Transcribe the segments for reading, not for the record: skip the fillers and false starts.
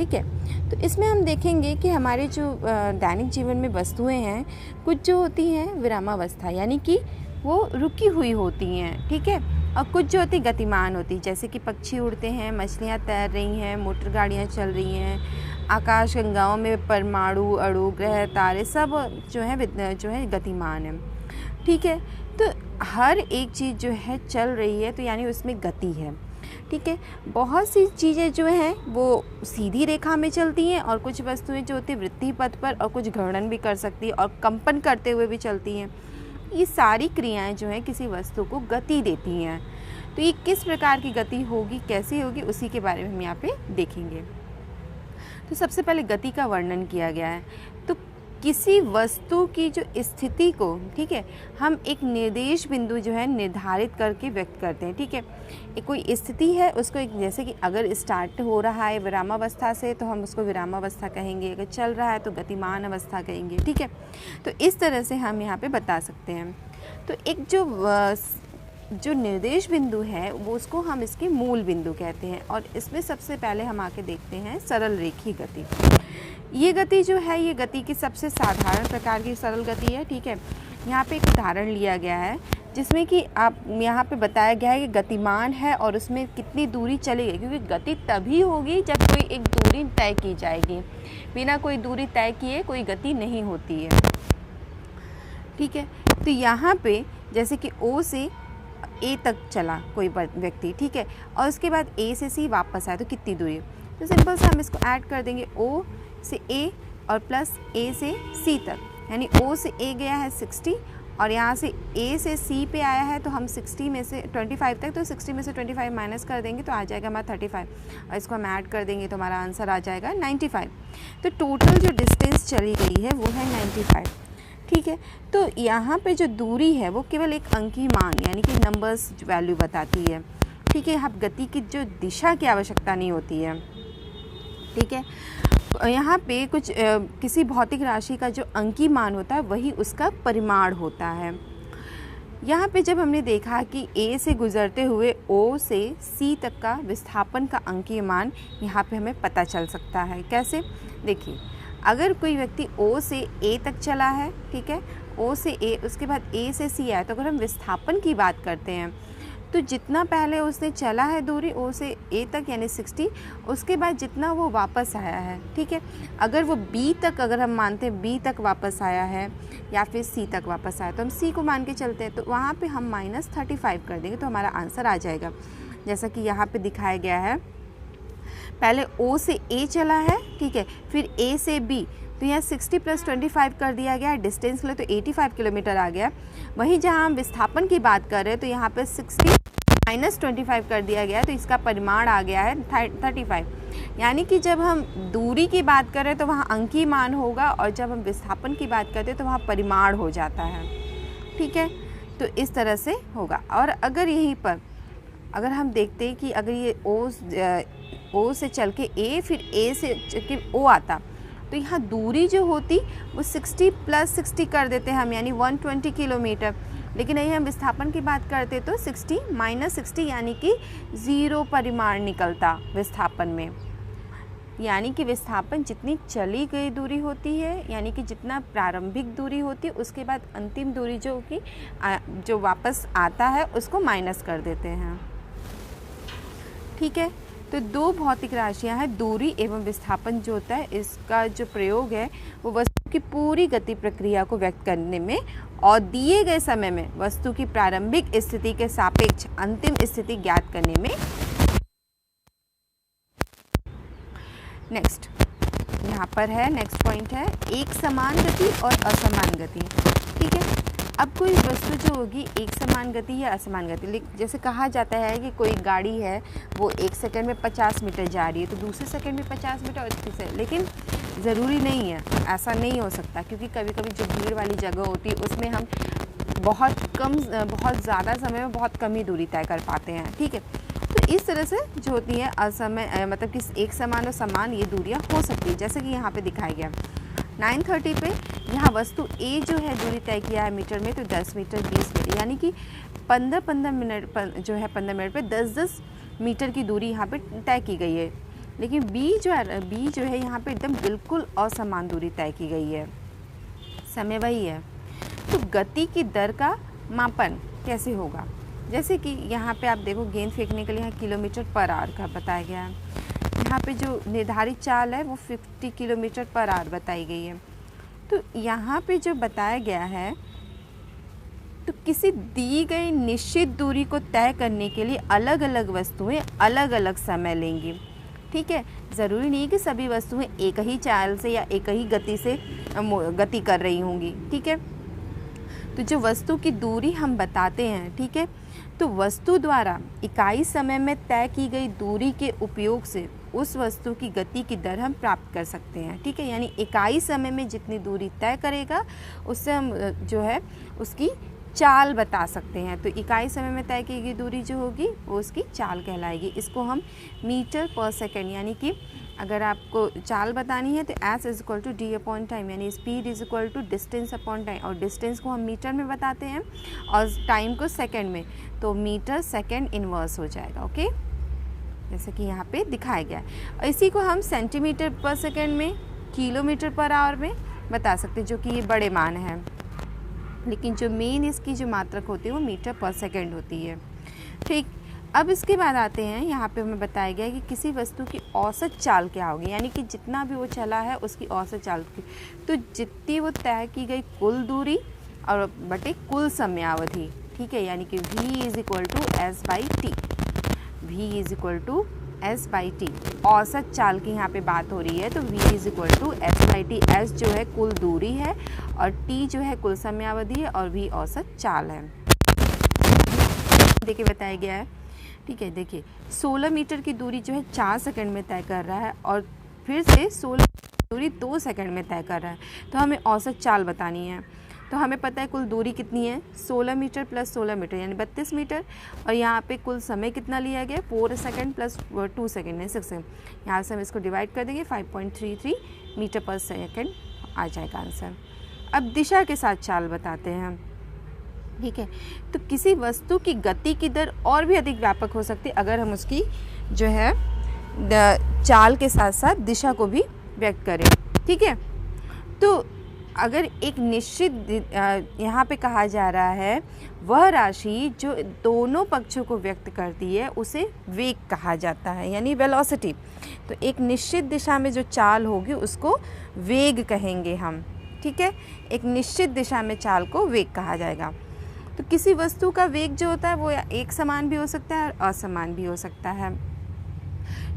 ठीक है। तो इसमें हम देखेंगे कि हमारे जो दैनिक जीवन में वस्तुएं हैं, कुछ जो होती हैं विरामावस्था यानी कि वो रुकी हुई होती हैं, ठीक है, और कुछ जो होती गतिमान होती, जैसे कि पक्षी उड़ते हैं, मछलियाँ तैर रही हैं, मोटर गाड़ियाँ चल रही हैं, आकाश गंगाओं में परमाणु अणु ग्रह तारे सब जो है गतिमान है, ठीक है। तो हर एक चीज़ जो है चल रही है, तो यानी उसमें गति है, ठीक है। बहुत सी चीज़ें जो हैं वो सीधी रेखा में चलती हैं और कुछ वस्तुएं जो होती हैं वृत्तीय पथ पर, और कुछ घूर्णन भी कर सकती है और कंपन करते हुए भी चलती हैं। ये सारी क्रियाएं जो हैं किसी वस्तु को गति देती हैं। तो ये किस प्रकार की गति होगी, कैसी होगी, उसी के बारे में हम यहाँ पे देखेंगे। तो सबसे पहले गति का वर्णन किया गया है। तो किसी वस्तु की जो स्थिति को, ठीक है, हम एक निर्देश बिंदु जो है निर्धारित करके व्यक्त करते हैं, ठीक है। एक कोई स्थिति है, उसको एक, जैसे कि अगर स्टार्ट हो रहा है विरामावस्था से तो हम उसको विरामावस्था कहेंगे, अगर चल रहा है तो गतिमान अवस्था कहेंगे, ठीक है। तो इस तरह से हम यहाँ पे बता सकते हैं। तो एक जो निर्देश बिंदु है वो उसको हम इसके मूल बिंदु कहते हैं, और इसमें सबसे पहले हम आके देखते हैं सरल रेखी गति। ये गति जो है, ये गति की सबसे साधारण प्रकार की सरल गति है, ठीक है। यहाँ पे एक उदाहरण लिया गया है जिसमें कि आप यहाँ पे बताया गया है कि गतिमान है और उसमें कितनी दूरी चलेगी, क्योंकि गति तभी होगी जब कोई एक दूरी तय की जाएगी। बिना कोई दूरी तय किए कोई गति नहीं होती है, ठीक है। तो यहाँ पे जैसे कि O से A तक चला कोई व्यक्ति, ठीक है, और उसके बाद A से C वापस आया, तो कितनी दूरी है? तो सिंपल से हम इसको ऐड कर देंगे, O से A और प्लस A से C तक, यानी O से A गया है 60 और यहाँ से A से C पे आया है, तो हम 60 में से 25 तक, तो 60 में से 25 माइनस कर देंगे तो आ जाएगा हमारा 35, और इसको हम ऐड कर देंगे तो हमारा आंसर आ जाएगा 95। तो टोटल जो डिस्टेंस चली गई है वो है 95, ठीक है। तो यहाँ पे जो दूरी है वो केवल एक अंकी मान यानी कि नंबर्स वैल्यू बताती है, ठीक है। यहाँ गति की जो दिशा की आवश्यकता नहीं होती है, ठीक है। यहाँ पे कुछ किसी भौतिक राशि का जो अंकी मान होता है वही उसका परिमाण होता है। यहाँ पे जब हमने देखा कि A से गुजरते हुए O से C तक का विस्थापन का अंकीय मान यहाँ पे हमें पता चल सकता है। कैसे? देखिए, अगर कोई व्यक्ति O से A तक चला है, ठीक है, O से A, उसके बाद A से C आया, तो अगर हम विस्थापन की बात करते हैं तो जितना पहले उसने चला है दूरी O से A तक यानी 60, उसके बाद जितना वो वापस आया है, ठीक है, अगर वो B तक, अगर हम मानते हैं B तक वापस आया है या फिर C तक वापस आया, तो हम C को मान के चलते हैं, तो वहाँ पे हम -35 कर देंगे तो हमारा आंसर आ जाएगा। जैसा कि यहाँ पे दिखाया गया है, पहले O से A चला है, ठीक है, फिर A से B, तो यहाँ 60 + 25 कर दिया गया, डिस्टेंस के लिए तो 85 किलोमीटर आ गया। वहीं जहाँ हम विस्थापन की बात कर रहे हैं तो यहाँ पे 60 - 25 कर दिया गया, तो इसका परिमाण आ गया है 35। यानी कि जब हम दूरी की बात करें तो वहाँ अंकीय मान होगा, और जब हम विस्थापन की बात करते हैं तो वहाँ परिमाण हो जाता है, ठीक है। तो इस तरह से होगा। और अगर यहीं पर अगर हम देखते हैं कि अगर ये O से चल के A, फिर A से चल के O आता, तो यहाँ दूरी जो होती वो 60 + 60 कर देते हैं हम, यानी 120 किलोमीटर। लेकिन यही हम विस्थापन की बात करते तो 60 - 60 यानी कि 0 परिमाण निकलता विस्थापन में। यानी कि विस्थापन जितनी चली गई दूरी होती है, यानी कि जितना प्रारंभिक दूरी होती है, उसके बाद अंतिम दूरी जो वापस आता है उसको माइनस कर देते हैं, ठीक है। तो दो भौतिक राशियां हैं, दूरी एवं विस्थापन जो होता है, इसका जो प्रयोग है वो वस्तु की पूरी गति प्रक्रिया को व्यक्त करने में और दिए गए समय में वस्तु की प्रारंभिक स्थिति के सापेक्ष अंतिम स्थिति ज्ञात करने में। नेक्स्ट यहाँ पर है, नेक्स्ट पॉइंट है एक समान गति और असमान गति, ठीक है। अब कोई वस्तु जो होगी एक समान गति या असमान गति, जैसे कहा जाता है कि कोई गाड़ी है वो 1 सेकंड में 50 मीटर जा रही है, तो दूसरे सेकंड में 50 मीटर और तीसरे, लेकिन ज़रूरी नहीं है, ऐसा नहीं हो सकता, क्योंकि कभी कभी जो भीड़ वाली जगह होती है उसमें हम बहुत ज़्यादा समय में बहुत कम ही दूरी तय कर पाते हैं, ठीक है। तो इस तरह से जो होती है असमय, मतलब कि एक समान और समान ये दूरियाँ हो सकती है। जैसे कि यहाँ पे दिखाया गया 9:30 पे यहाँ वस्तु A जो है दूरी तय किया है मीटर में, तो 10 मीटर 20 मीटर, यानी कि 15 मिनट जो है 15 मिनट पे 10 मीटर की दूरी यहाँ पे तय की गई है। लेकिन बी जो है यहाँ पे एकदम बिल्कुल असमान दूरी तय की गई है, समय वही है। तो गति की दर का मापन कैसे होगा? जैसे कि यहाँ पे आप देखो गेंद फेंकने के लिए यहाँ किलोमीटर पर आवर का बताया गया है, यहाँ पे जो निर्धारित चाल है वो 50 किलोमीटर पर आवर बताई गई है। तो यहाँ पे जो बताया गया है, तो किसी दी गई निश्चित दूरी को तय करने के लिए अलग अलग वस्तुएं अलग अलग समय लेंगी, ठीक है। ज़रूरी नहीं कि सभी वस्तुएं एक ही चाल से या एक ही गति से गति कर रही होंगी, ठीक है। तो जो वस्तु की दूरी हम बताते हैं, ठीक है, तो वस्तु द्वारा इकाई समय में तय की गई दूरी के उपयोग से उस वस्तु की गति की दर हम प्राप्त कर सकते हैं, ठीक है। यानी इकाई समय में जितनी दूरी तय करेगा उससे हम जो है उसकी चाल बता सकते हैं। तो इकाई समय में तय की गई दूरी जो होगी वो उसकी चाल कहलाएगी। इसको हम मीटर पर सेकेंड, यानी कि अगर आपको चाल बतानी है तो s is equal to D upon time, यानी speed is equal to distance upon time, और डिस्टेंस को हम मीटर में बताते हैं और टाइम को सेकंड में, तो मीटर सेकंड इन्वर्स हो जाएगा, ओके, जैसे कि यहाँ पे दिखाया गया है। और इसी को हम सेंटीमीटर पर सेकेंड में, किलोमीटर पर आवर में बता सकते हैं, जो कि ये बड़े मान हैं, लेकिन जो मेन इसकी जो मात्रक होती है वो मीटर पर सेकेंड होती है, ठीक। अब इसके बाद आते हैं, यहाँ पे हमें बताया गया है कि किसी वस्तु की औसत चाल क्या होगी, यानी कि जितना भी वो चला है उसकी औसत चाल की, तो जितनी वो तय की गई कुल दूरी और बटे कुल समयावधि, ठीक है, यानी कि v is equal to s by t, v is equal to s by t, औसत चाल की यहाँ पे बात हो रही है, तो v is equal to s by t, s जो है कुल दूरी है और t जो है कुल समयावधि है और v औसत चाल है। देखिए बताया गया है, ठीक है, देखिए 16 मीटर की दूरी जो है 4 सेकंड में तय कर रहा है और फिर से 16 दूरी 2 सेकंड में तय कर रहा है, तो हमें औसत चाल बतानी है। तो हमें पता है कुल दूरी कितनी है, 16 मीटर प्लस 16 मीटर यानी 32 मीटर, और यहाँ पे कुल समय कितना लिया गया, 4 सेकंड प्लस 2 सेकंड है 6 सेकंड, यहाँ से हम इसको डिवाइड कर देंगे, 5.33 मीटर पर सेकंड आ जाएगा आंसर। अब दिशा के साथ चाल बताते हैं हम, ठीक है। तो किसी वस्तु की गति की दर और भी अधिक व्यापक हो सकती है अगर हम उसकी जो है चाल के साथ साथ दिशा को भी व्यक्त करें, ठीक है। तो अगर एक निश्चित यहाँ पे कहा जा रहा है वह राशि जो दोनों पक्षों को व्यक्त करती है उसे वेग कहा जाता है, यानी वेलोसिटी। तो एक निश्चित दिशा में जो चाल होगी उसको वेग कहेंगे हम, ठीक है। एक निश्चित दिशा में चाल को वेग कहा जाएगा। तो किसी वस्तु का वेग जो होता है वो या एक समान भी हो सकता है और असमान भी हो सकता है।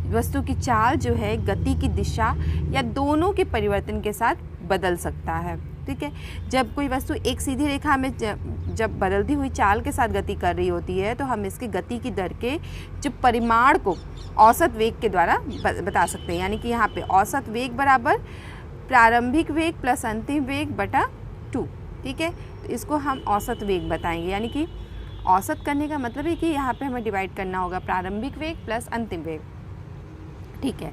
वस्तु की चाल जो है गति की दिशा या दोनों के परिवर्तन के साथ बदल सकता है, ठीक है। जब कोई वस्तु एक सीधी रेखा में जब बदलती हुई चाल के साथ गति कर रही होती है तो हम इसकी गति की दर के जो परिमाण को औसत वेग के द्वारा बता सकते हैं, यानी कि यहाँ पे औसत वेग बराबर प्रारंभिक वेग प्लस अंतिम वेग बटा 2, ठीक है। तो इसको हम औसत वेग बताएंगे, यानी कि औसत करने का मतलब है कि यहाँ पे हमें डिवाइड करना होगा प्रारंभिक वेग प्लस अंतिम वेग, ठीक है।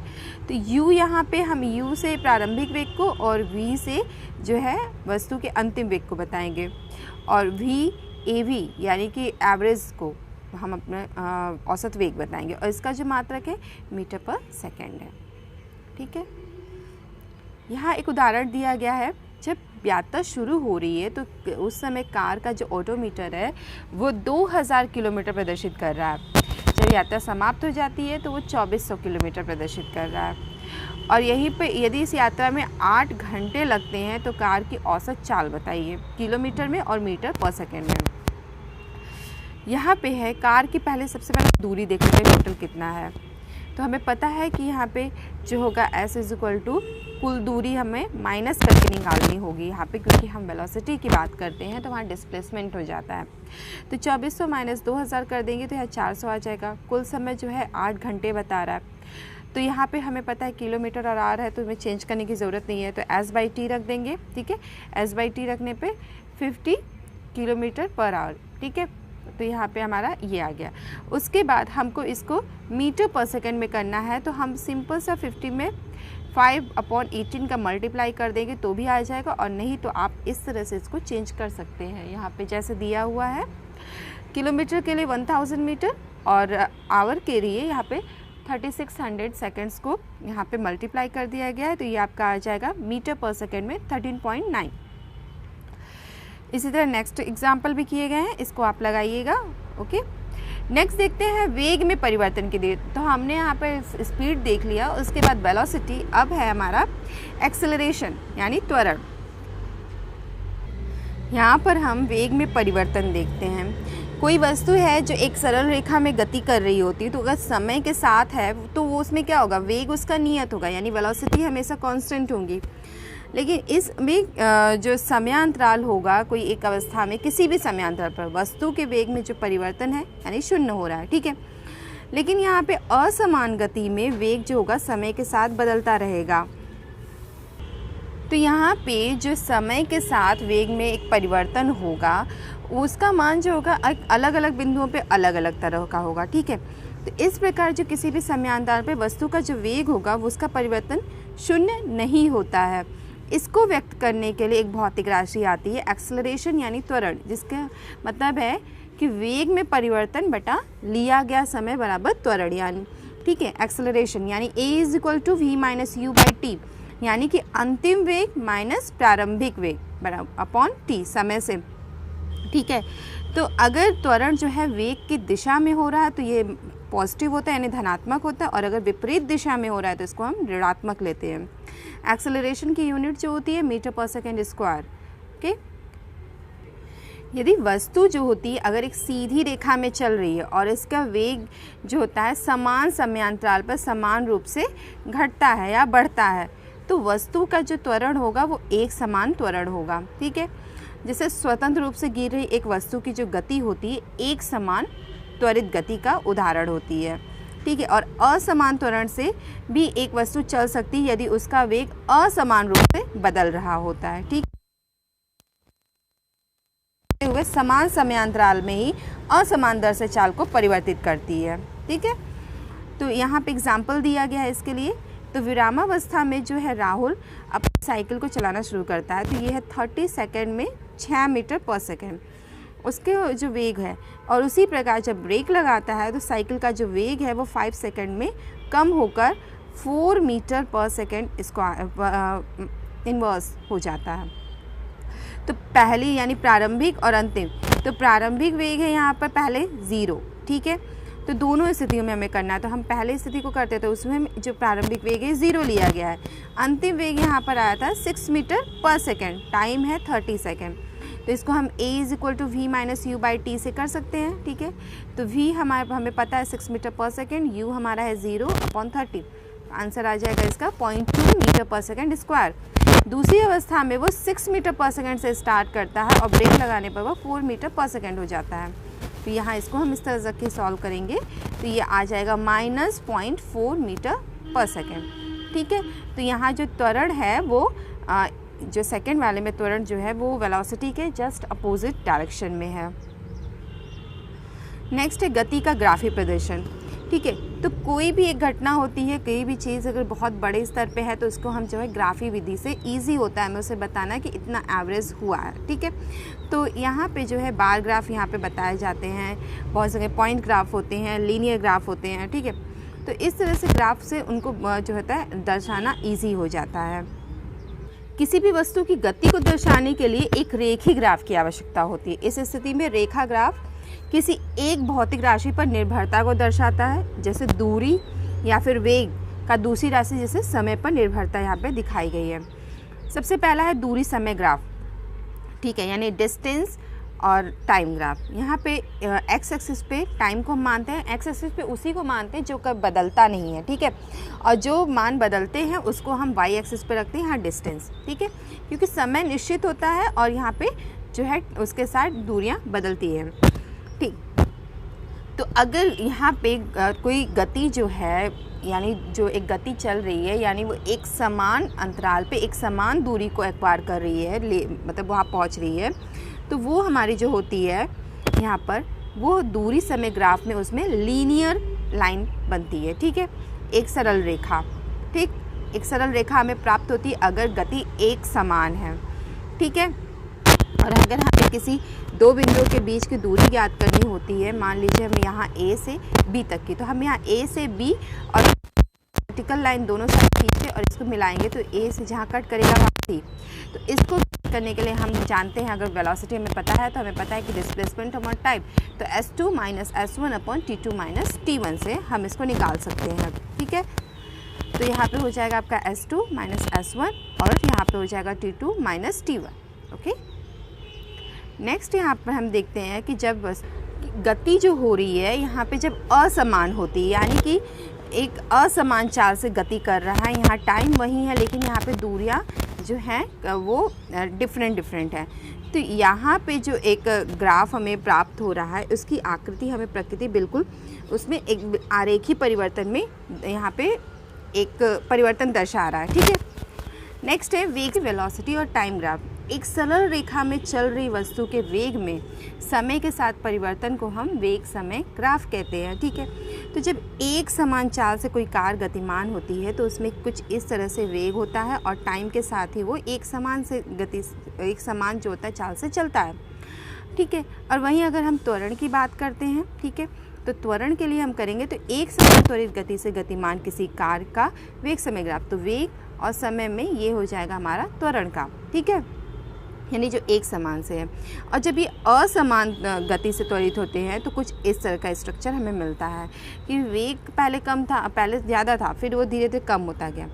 तो u यहाँ पे हम u से प्रारंभिक वेग को और v से जो है वस्तु के अंतिम वेग को बताएंगे, और v av यानी कि एवरेज को हम अपने औसत वेग बताएंगे, और इसका जो मात्रक है मीटर पर सेकेंड है, ठीक है। यहाँ एक उदाहरण दिया गया है, जब यात्रा शुरू हो रही है तो उस समय कार का जो ऑडोमीटर है वो 2000 किलोमीटर प्रदर्शित कर रहा है, जब यात्रा समाप्त हो जाती है तो वो 2400 किलोमीटर प्रदर्शित कर रहा है। और यहीं पे यदि इस यात्रा में 8 घंटे लगते हैं तो कार की औसत चाल बताइए किलोमीटर में और मीटर पर सेकेंड में। यहाँ पे है कार की पहले सबसे पहले दूरी देख लेते हैं टोटल कितना है। तो हमें पता है कि यहाँ पे जो होगा s इज इक्वल टू कुल दूरी हमें माइनस करके निकालनी होगी यहाँ पे, क्योंकि हम वेलोसिटी की बात करते हैं तो वहाँ डिस्प्लेसमेंट हो जाता है। तो 2400 माइनस 2000 कर देंगे तो यहाँ 400 आ जाएगा। कुल समय जो है 8 घंटे बता रहा है। तो यहाँ पे हमें पता है किलोमीटर और आर है तो हमें चेंज करने की ज़रूरत नहीं है, तो s/t रख देंगे, ठीक है। s/t रखने पे 50 किलोमीटर पर आवर, ठीक है। तो यहाँ पे हमारा ये आ गया। उसके बाद हमको इसको मीटर पर सेकेंड में करना है, तो हम सिंपल सा 50 में 5/18 का मल्टीप्लाई कर देंगे तो भी आ जाएगा, और नहीं तो आप इस तरह से इसको चेंज कर सकते हैं। यहाँ पे जैसे दिया हुआ है किलोमीटर के लिए 1000 मीटर और आवर के लिए यहाँ पे 3600 सेकेंड्स को यहाँ पे मल्टीप्लाई कर दिया गया है, तो ये आपका आ जाएगा मीटर पर सेकेंड में 13.9। इसी तरह नेक्स्ट एग्जाम्पल भी किए गए हैं, इसको आप लगाइएगा। ओके, नेक्स्ट देखते हैं वेग में परिवर्तन की देर। तो हमने यहाँ पर स्पीड देख लिया, उसके बाद वेलोसिटी, अब है हमारा एक्सेलरेशन यानी त्वरण। यहाँ पर हम वेग में परिवर्तन देखते हैं। कोई वस्तु है जो एक सरल रेखा में गति कर रही होती है, तो अगर समय के साथ है तो वो उसमें क्या होगा, वेग उसका नियत होगा, यानी वेलोसिटी हमेशा कांस्टेंट होंगी। लेकिन इसमें जो समयांतराल होगा कोई एक अवस्था में, किसी भी समयांतराल पर वस्तु के वेग में जो परिवर्तन है यानी शून्य हो रहा है, ठीक है। लेकिन यहाँ पे असमान गति में वेग जो होगा समय के साथ बदलता रहेगा। तो यहाँ पे जो समय के साथ वेग में एक परिवर्तन होगा, उसका मान जो होगा अलग अलग बिंदुओं पे अलग अलग तरह का होगा, ठीक है। तो इस प्रकार जो किसी भी समयांतराल पे वस्तु का जो वेग होगा उसका परिवर्तन शून्य नहीं होता है। इसको व्यक्त करने के लिए एक भौतिक राशि आती है एक्सेलरेशन यानी त्वरण, जिसका मतलब है कि वेग में परिवर्तन बटा लिया गया समय बराबर त्वरण, यानी ठीक है एक्सेलरेशन यानी a=v-u/t, यानी कि अंतिम वेग माइनस प्रारंभिक वेग बराबर अपॉन t समय से, ठीक है। तो अगर त्वरण जो है वेग की दिशा में हो रहा है तो ये पॉजिटिव होता है यानी धनात्मक होता है, और अगर विपरीत दिशा में हो रहा है तो इसको हम ऋणात्मक लेते हैं। एक्सेलरेशन की यूनिट जो होती है मीटर पर सेकेंड स्क्वायर। ओके, यदि वस्तु जो होती है अगर एक सीधी रेखा में चल रही है और इसका वेग जो होता है समान समयांतराल पर समान रूप से घटता है या बढ़ता है, तो वस्तु का जो त्वरण होगा वो एक समान त्वरण होगा, ठीक है। जैसे स्वतंत्र रूप से गिर रही एक वस्तु की जो गति होती है एक समान त्वरित गति का उदाहरण होती है, ठीक है। और असमान त्वरण से भी एक वस्तु चल सकती है यदि उसका वेग असमान रूप से बदल रहा होता है, ठीक। हुए समान समयांतराल में ही असमान दर से चाल को परिवर्तित करती है, ठीक है। तो यहाँ पे एग्जाम्पल दिया गया है इसके लिए। तो विरामावस्था में जो है राहुल अपनी साइकिल को चलाना शुरू करता है, तो ये है 30 सेकेंड में 6 मीटर पर सेकेंड उसके जो वेग है। और उसी प्रकार जब ब्रेक लगाता है तो साइकिल का जो वेग है वो 5 सेकेंड में कम होकर 4 मीटर पर सेकेंड स्क्वायर इन्वर्स हो जाता है। तो पहली यानी प्रारंभिक और अंतिम, तो प्रारंभिक वेग है यहाँ पर पहले 0, ठीक है। तो दोनों स्थितियों में हमें करना है, तो हम पहले स्थिति को करते हैं तो उसमें जो प्रारंभिक वेग है 0 लिया गया है। अंतिम वेग यहाँ पर आया था 6 मीटर पर सेकेंड, टाइम है 30 सेकेंड। तो इसको हम a=v-u/t से कर सकते हैं, ठीक है। तो v हमें पता है 6 मीटर पर सेकेंड, u हमारा है 0/30, आंसर आ जाएगा इसका 0.2 मीटर पर सेकेंड स्क्वायर। दूसरी अवस्था में वो 6 मीटर पर सेकेंड से स्टार्ट करता है और ब्रेक लगाने पर वो 4 मीटर पर सेकेंड हो जाता है। तो यहाँ इसको हम इस तरह से सॉल्व करेंगे तो ये आ जाएगा -0.4 मीटर पर सेकेंड, ठीक है। तो यहाँ जो त्वरण है वो जो सेकेंड वाले में त्वरण जो है वो वेलोसिटी के जस्ट अपोजिट डायरेक्शन में है। नेक्स्ट है गति का ग्राफी प्रदर्शन, ठीक है। तो कोई भी एक घटना होती है, कोई भी चीज़ अगर बहुत बड़े स्तर पे है तो उसको हम जो है ग्राफी विधि से इजी होता है हमें उसे बताना कि इतना एवरेज हुआ है, ठीक है। तो यहाँ पे जो है बार ग्राफ यहाँ पे बताए जाते हैं, बहुत जगह पॉइंट ग्राफ होते हैं, लीनियर ग्राफ होते हैं, ठीक है। तो इस तरह से ग्राफ से उनको जो होता है दर्शाना ईजी हो जाता है। किसी भी वस्तु की गति को दर्शाने के लिए एक रेखीय ग्राफ की आवश्यकता होती है। इस स्थिति में रेखा ग्राफ किसी एक भौतिक राशि पर निर्भरता को दर्शाता है, जैसे दूरी या फिर वेग का दूसरी राशि जैसे समय पर निर्भरता यहाँ पे दिखाई गई है। सबसे पहला है दूरी समय ग्राफ, ठीक है, यानी डिस्टेंस और टाइम ग्राफ। यहाँ पे एक्स एक्सिस पे टाइम को हम मानते हैं, एक्स एक्सिस पे उसी को मानते हैं जो कब बदलता नहीं है, ठीक है। और जो मान बदलते हैं उसको हम वाई एक्सिस पे रखते हैं, यहाँ डिस्टेंस, ठीक है, क्योंकि समय निश्चित होता है और यहाँ पे जो है उसके साथ दूरियाँ बदलती हैं, ठीक। तो अगर यहाँ पे कोई गति जो है यानी जो एक गति चल रही है यानी वो एक समान अंतराल पे एक समान दूरी को एक्वायर कर रही है, मतलब वहाँ पहुँच रही है, तो वो हमारी जो होती है यहाँ पर वो दूरी समय ग्राफ में उसमें लीनियर लाइन बनती है, ठीक है, एक सरल रेखा, ठीक। एक सरल रेखा हमें प्राप्त होती है अगर गति एक समान है, ठीक है। और अगर हमें किसी दो बिंदुओं के बीच की दूरी ज्ञात करनी होती है, मान लीजिए हम यहाँ A से B तक की, तो हम यहाँ A से B और वर्टिकल लाइन दोनों साइड खींचे और इसको मिलाएंगे तो A से जहाँ कट करेगा वहाँ C। तो इसको करने के लिए हम जानते हैं, अगर वेलोसिटी हमें पता है तो हमें पता है कि डिस्प्लेसमेंट अपॉन टाइम, तो S2 minus S1 upon T2 minus T1 से हम इसको निकाल सकते हैं। ठीक है, तो यहाँ पे हो जाएगा आपका S2 माइनस S1 और यहाँ पे हो जाएगा T2 minus T1। Okay, next यहाँ पर हम देखते हैं कि जब गति जो हो रही है यहाँ पे जब असमान होती है, यानी कि एक असमान चाल से गति कर रहा है, यहाँ टाइम वही है लेकिन यहाँ पे दूरियाँ जो हैं वो डिफरेंट है। तो यहाँ पे जो एक ग्राफ हमें प्राप्त हो रहा है उसकी आकृति हमें प्रकृति बिल्कुल उसमें एक आरेखी परिवर्तन में यहाँ पे एक परिवर्तन दर्शा रहा है। ठीक है, नेक्स्ट है वेग, वेलोसिटी और टाइम ग्राफ। एक सरल रेखा में चल रही वस्तु के वेग में समय के साथ परिवर्तन को हम वेग समय ग्राफ कहते हैं। ठीक है, तो जब एक समान चाल से कोई कार गतिमान होती है तो उसमें कुछ इस तरह से वेग होता है और टाइम के साथ ही वो एक समान जो होता है चाल से चलता है। ठीक है, और वहीं अगर हम त्वरण की बात करते हैं, ठीक है, तो त्वरण के लिए हम करेंगे तो एक समान त्वरित गति से गतिमान किसी कार का वेग समय ग्राफ, तो वेग और समय में ये हो जाएगा हमारा त्वरण का। ठीक है, यानी जो एक समान से है। और जब ये असमान गति से त्वरित होते हैं तो कुछ इस तरह का स्ट्रक्चर हमें मिलता है कि वेग पहले ज़्यादा था फिर वो धीरे धीरे कम होता गया।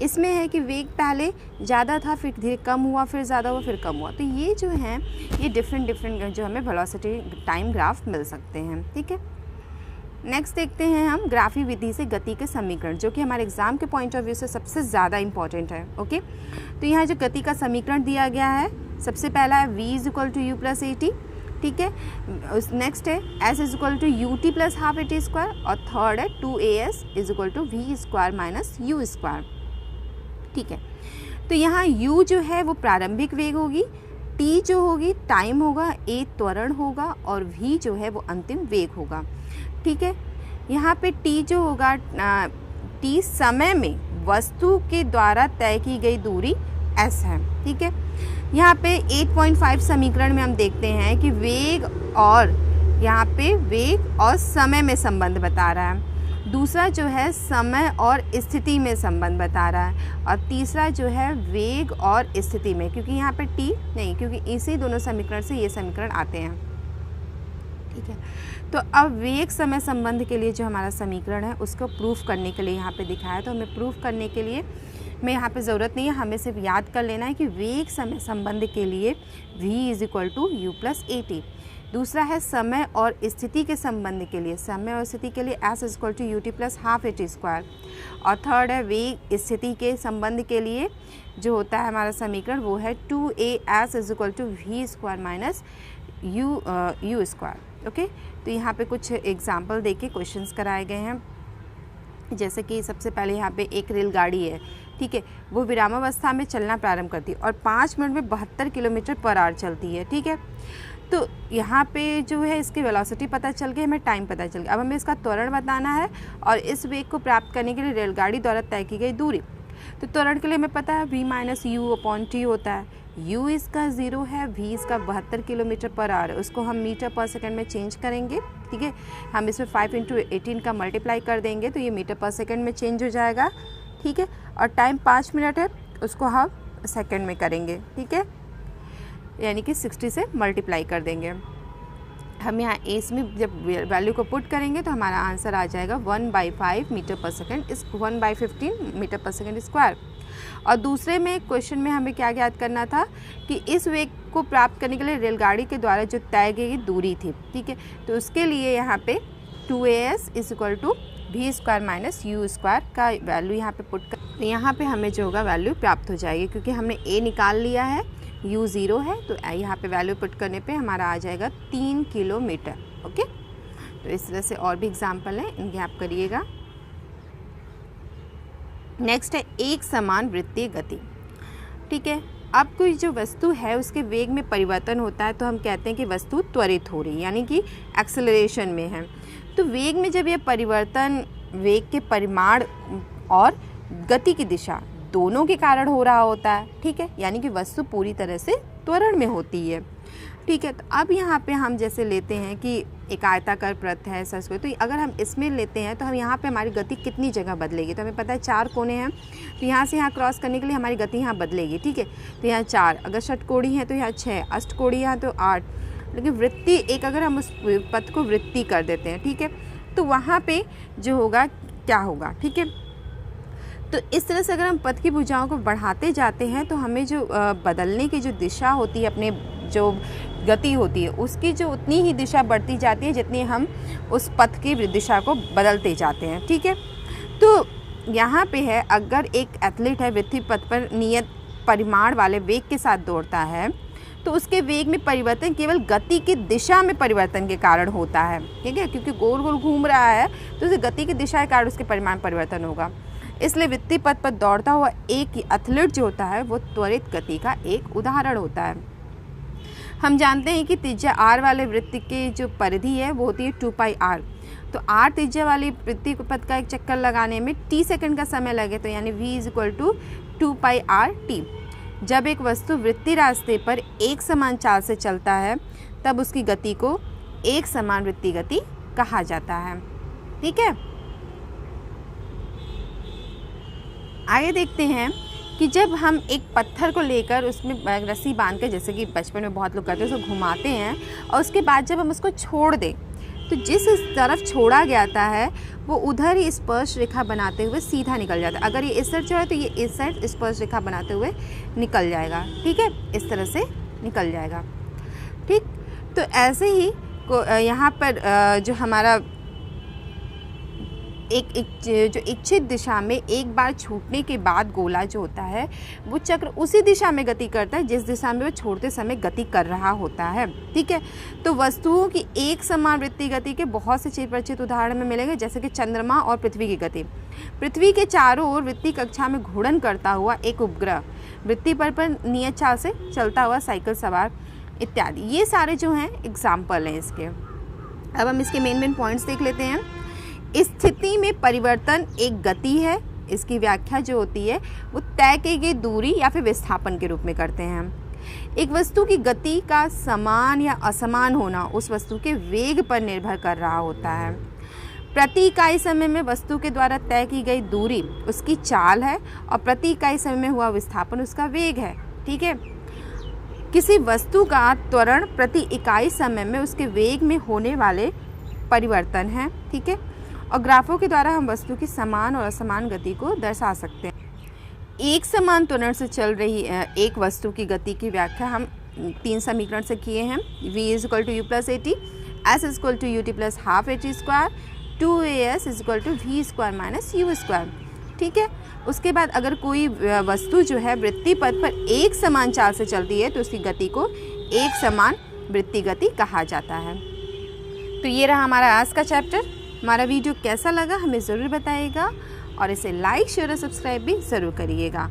इसमें है कि वेग पहले ज़्यादा था फिर धीरे कम हुआ, फिर ज़्यादा हुआ, फिर कम हुआ। तो ये जो है ये डिफरेंट जो हमें वेलोसिटी टाइम ग्राफ मिल सकते हैं। ठीक है, नेक्स्ट देखते हैं हम ग्राफी विधि से गति के समीकरण, जो कि हमारे एग्जाम के पॉइंट ऑफ व्यू से सबसे ज़्यादा इंपॉर्टेंट है। ओके, तो यहाँ जो गति का समीकरण दिया गया है, सबसे पहला है v is equal to u plus a t. ठीक है, नेक्स्ट है s is equal to u t plus half a t square और थर्ड है 2as is equal to v square minus u square. ठीक है, तो यहाँ u जो है वो प्रारंभिक वेग होगी, t जो होगी टाइम होगा, a त्वरण होगा और v जो है वो अंतिम वेग होगा। ठीक है, यहाँ पे t जो होगा t समय में वस्तु के द्वारा तय की गई दूरी s है। ठीक है, यहाँ पे 8.5 समीकरण में हम देखते हैं कि वेग और यहाँ पे वेग और समय में संबंध बता रहा है, दूसरा जो है समय और स्थिति में संबंध बता रहा है और तीसरा जो है वेग और स्थिति में, क्योंकि यहाँ पे t नहीं, क्योंकि इसी दोनों समीकरण से ये समीकरण आते हैं। ठीक है, तो अब वेग समय संबंध के लिए जो हमारा समीकरण है उसको प्रूफ करने के लिए यहाँ पे दिखाया, तो हमें प्रूफ करने के लिए में यहाँ पे ज़रूरत नहीं है, हमें सिर्फ याद कर लेना है कि वेग समय संबंध के लिए v is equal to u plus a t. दूसरा है समय और स्थिति के संबंध के लिए, समय और स्थिति के लिए s is equal to u t plus half a t square. और थर्ड है वेग स्थिति के संबंध के लिए जो होता है हमारा समीकरण वो है 2as is equal to v square minus u square. Okay, तो यहाँ पे कुछ एग्जाम्पल देके क्वेश्चंस कराए गए हैं, जैसे कि सबसे पहले यहाँ पे एक रेलगाड़ी है। ठीक है, वो विरामावस्था में चलना प्रारंभ करती है और 5 मिनट में 72 किलोमीटर पर आवर चलती है। ठीक है, तो यहाँ पे जो है इसकी वेलोसिटी पता चल गई, हमें टाइम पता चल गया। अब हमें इसका त्वरण बताना है और इस वेग को प्राप्त करने के लिए रेलगाड़ी द्वारा तय की गई दूरी। तो त्वरण के लिए हमें पता है v minus you upon T होता है, u इसका 0 है, v इसका 72 किलोमीटर पर आवर है, उसको हम मीटर पर सेकंड में चेंज करेंगे। ठीक है, हम इसमें 5 इंटू 18 का मल्टीप्लाई कर देंगे तो ये मीटर पर सेकंड में चेंज हो जाएगा। ठीक है, और टाइम 5 मिनट है, उसको हम सेकंड में करेंगे। ठीक है, यानी कि 60 से मल्टीप्लाई कर देंगे। हम यहाँ एस में जब वैल्यू को पुट करेंगे तो हमारा आंसर आ जाएगा 1/5 मीटर पर सेकंड इस 1/15 मीटर पर सेकंड स्क्वायर। और दूसरे में क्वेश्चन में हमें क्या ज्ञात करना था कि इस वेग को प्राप्त करने के लिए रेलगाड़ी के द्वारा जो तय गई दूरी थी। ठीक है, तो उसके लिए यहाँ पे 2as is equal to v square minus u square का वैल्यू यहाँ पे पुट कर, तो यहाँ पे हमें जो होगा वैल्यू प्राप्त हो जाएगी, क्योंकि हमने a निकाल लिया है, u 0 है, तो यहाँ पे वैल्यू पुट करने पे हमारा आ जाएगा 3 किलोमीटर। ओके, तो इस तरह से और भी एग्जाम्पल हैं, इनके आप करिएगा। नेक्स्ट है एक समान वृत्तीय गति। ठीक है, अब कोई जो वस्तु है उसके वेग में परिवर्तन होता है तो हम कहते हैं कि वस्तु त्वरित हो रही है, यानी कि एक्सेलरेशन में है। तो वेग में जब यह परिवर्तन वेग के परिमाण और गति की दिशा दोनों के कारण हो रहा होता है। ठीक है, यानी कि वस्तु पूरी तरह से त्वरण में होती है। ठीक है, तो अब यहाँ पे हम जैसे लेते हैं कि एक आयताकार प्रत है सरस्वती, तो अगर हम इसमें लेते हैं तो हम यहाँ पे हमारी गति कितनी जगह बदलेगी, तो हमें पता है 4 कोने हैं, तो यहाँ से यहाँ क्रॉस करने के लिए हमारी गति यहाँ बदलेगी। ठीक है, तो यहाँ 4, अगर षटकोणी है तो यहाँ 6, अष्टकोणी यहाँ तो 8, लेकिन वृत्ति एक अगर हम उस पथ को वृत्ति कर देते हैं, ठीक है, तो वहाँ पे जो होगा क्या होगा। ठीक है, तो इस तरह से अगर हम पथ की भुजाओं को बढ़ाते जाते हैं तो हमें जो बदलने की जो दिशा होती है, अपने जो गति होती है उसकी जो उतनी ही दिशा बढ़ती जाती है जितनी हम उस पथ की दिशा को बदलते जाते हैं। ठीक है, तो यहाँ पे है अगर एक एथलीट है वृत्ति पथ पर नियत परिमाण वाले वेग के साथ दौड़ता है तो उसके वेग में परिवर्तन केवल गति की दिशा में परिवर्तन के कारण होता है। ठीक है, क्योंकि गोल गोल घूम रहा है तो उसे गति की दिशा के कारण उसके परिमाण परिवर्तन होगा। इसलिए वृत्ति पथ पर दौड़ता हुआ एक एथलीट जो होता है वो त्वरित गति का एक उदाहरण होता है। हम जानते हैं कि त्रिज्या r वाले वृत्त की जो परिधि है वो होती है 2πr, तो r त्रिज्या वाली वृत्ति पथ का एक चक्कर लगाने में t सेकंड का समय लगे, तो यानी v = 2πrt। जब एक वस्तु वृत्तीय रास्ते पर एक समान चाल से चलता है तब उसकी गति को एक समान वृत्तीय गति कहा जाता है। ठीक है, आगे देखते हैं कि जब हम एक पत्थर को लेकर उसमें रस्सी बांध कर, जैसे कि बचपन में बहुत लोग करते हैं, उसको घुमाते हैं और उसके बाद जब हम उसको छोड़ दें तो जिस तरफ छोड़ा जाता है वो उधर ही स्पर्श रेखा बनाते हुए सीधा निकल जाता है। अगर ये इस साइड है तो ये इस साइड स्पर्श रेखा बनाते हुए निकल जाएगा। ठीक है, इस तरह से निकल जाएगा। ठीक, तो ऐसे ही यहाँ पर जो हमारा एक जो इच्छित दिशा में एक बार छूटने के बाद गोला जो होता है वो चक्र उसी दिशा में गति करता है जिस दिशा में वो छोड़ते समय गति कर रहा होता है। ठीक है, तो वस्तुओं की एक समान वृत्तीय गति के बहुत से चिर परिचित उदाहरण में मिलेंगे, जैसे कि चंद्रमा और पृथ्वी की गति। पृथ्वी के चारों ओर वृत्तीय कक्षा में घूर्णन करता हुआ एक उपग्रह, वृत्तीय पथ पर नियत चाल से चलता हुआ साइकिल सवार इत्यादि, ये सारे जो हैं एग्जाम्पल हैं इसके। अब हम इसके मेन पॉइंट्स देख लेते हैं। स्थिति में परिवर्तन एक गति है, इसकी व्याख्या जो होती है वो तय की गई दूरी या फिर विस्थापन के रूप में करते हैं हम। एक वस्तु की गति का समान या असमान होना उस वस्तु के वेग पर निर्भर कर रहा होता है। प्रति इकाई समय में वस्तु के द्वारा तय की गई दूरी उसकी चाल है और प्रति इकाई समय में हुआ विस्थापन उसका वेग है। ठीक है, किसी वस्तु का त्वरण प्रति इकाई समय में उसके वेग में होने वाले परिवर्तन है। ठीक है, और ग्राफों के द्वारा हम वस्तु की समान और असमान गति को दर्शा सकते हैं। एक समान त्वरण से चल रही एक वस्तु की गति की व्याख्या हम 3 समीकरण से किए हैं। v = u + at, s = ut + ½ at², 2as = v² - u²। ठीक है, उसके बाद अगर कोई वस्तु जो है वृत्तीय पथ पर एक समान चाल से चलती है तो उसकी गति को एक समान वृत्तीय गति कहा जाता है। तो ये रहा हमारा आज का चैप्टर। हमारा वीडियो कैसा लगा हमें ज़रूर बताइएगा और इसे लाइक, शेयर और सब्सक्राइब भी ज़रूर करिएगा।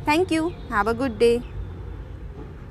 Thank you, have a good day.